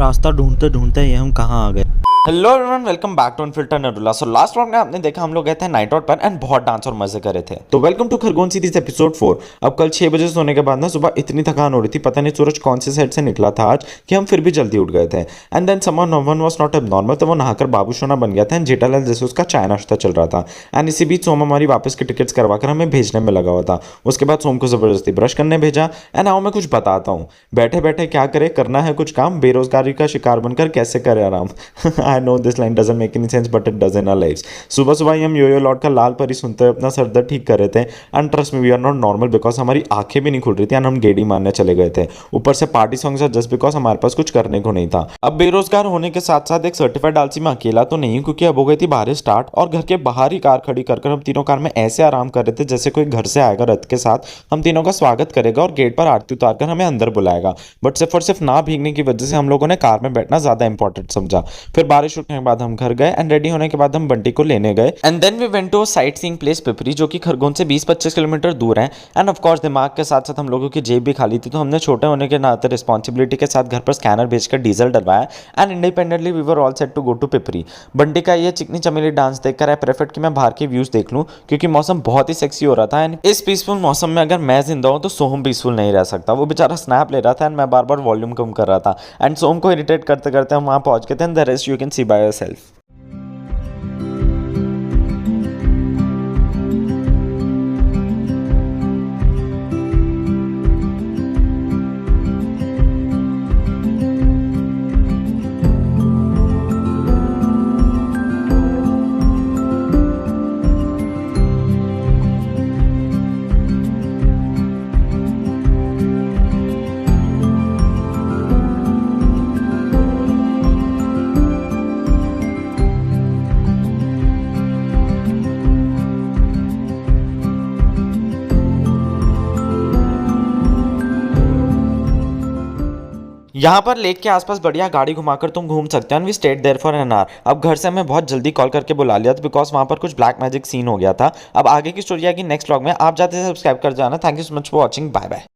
रास्ता ढूंढते ढूंढते ये हम कहाँ आ गए। Hello everyone, welcome back to unfiltered Narula. So last vlog में आपने देखा हम लोग गए थे नाइट आउट पर एंड बहुत डांस और मजे करे थे। तो welcome to Khargone series episode 4। अब कल 6 बजे सोने के बाद ना सुबह इतनी थकान हो रही थी, पता नहीं सूरज कौन से साइड से निकला था आज कि हम फिर भी जल्दी उठ गए थे। And then someone no one was not abnormal, तो वो नहाकर बाबू सोना बन गया था एंड जेठालाल जैसे उसका चाय नाश्ता चल रहा था। एंड इसी बीच सोम हमारी वापस की टिकट्स करवाकर हमें भेजने में लगा हुआ था। उसके बाद सोम को जबरदस्ती ब्रश करने भेजा। एंड आओ मैं कुछ बताता हूँ, बैठे बैठे क्या करे, करना है कुछ काम, बेरोजगारी का शिकार बनकर कैसे करे आराम। I know this line doesn't make any sense but it does in our lives. सुबह सुबह ही हम यो यो लॉर्ड का लाल परी सुनते हुए अपना सर दर्द ठीक कर रहे थे। And trust me, we are not normal because हमारी आंखें भी नहीं खुल रही थी एंड हम गेड़ी मारने चले गए थे। ऊपर से पार्टी सॉन्ग्स जस्ट बिकॉज हमारे पास कुछ करने को नहीं था। अब बेरोजगार होने के साथ साथ एक सर्टिफाइड आलसी में अकेला तो नहीं हूं, क्योंकि अब हो गई थी बारिश स्टार्ट और घर के बाहर ही कार खड़ी कर हम तीनों कार में ऐसे आराम कर रहे थे जैसे कोई घर से आएगा रथ के साथ, हम तीनों का स्वागत करेगा और गेट पर आरती उतारकर हमें अंदर बुलाएगा। बट सिर्फ और सिर्फ ना भीगने की वजह से हम लोगों ने कार में बैठना ज्यादा इंपॉर्टेंट समझा। फिर बारिश रुकने के बाद हम घर गए एंड रेडी होने के बाद हम बंटी को लेने गए। And then we went to sightseeing place Pipri, जो कि खरगोन से 20-25 किलोमीटर दूर है। एंड ऑफ कोर्स दिमाग के साथ साथ हम लोगों की जेब भी खाली थी, तो हमने छोटे होने के नाते रिस्पॉन्सिबिलिटी के साथ घर पर स्कैनर भेजकर डीजल डलवाया and independently we were all set to go to Pipri. Bunty का ये चिकनी चमेली डांस देखकर आई प्रेफर्ड कि मैं बाहर के व्यूज देख लूं, क्योंकि मौसम बहुत ही सेक्सी हो रहा था। एंड इस पीसफुल मौसम में अगर मैं जिंदा हूं तो सोहम पीसफुल नहीं रह सकता। वो बेचारा स्नैप ले रहा था एंड मैं बार बार वॉल्यूम कम कर रहा था। एंड सोहम को इरिटेट करते करते हम वहां पहुंच गए थे and the rest you can see by yourself. यहाँ पर लेक के आसपास बढ़िया गाड़ी घुमाकर तुम घूम सकते हो and we stayed there for an hour. अब घर से हमें बहुत जल्दी कॉल करके बुला लिया था बिकॉज वहाँ पर कुछ ब्लैक मैजिक सीन हो गया था। अब आगे की स्टोरी आएगी नेक्स्ट व्लॉग में। आप जाते सब्सक्राइब कर जाना। Thank you so much for watching. Bye bye.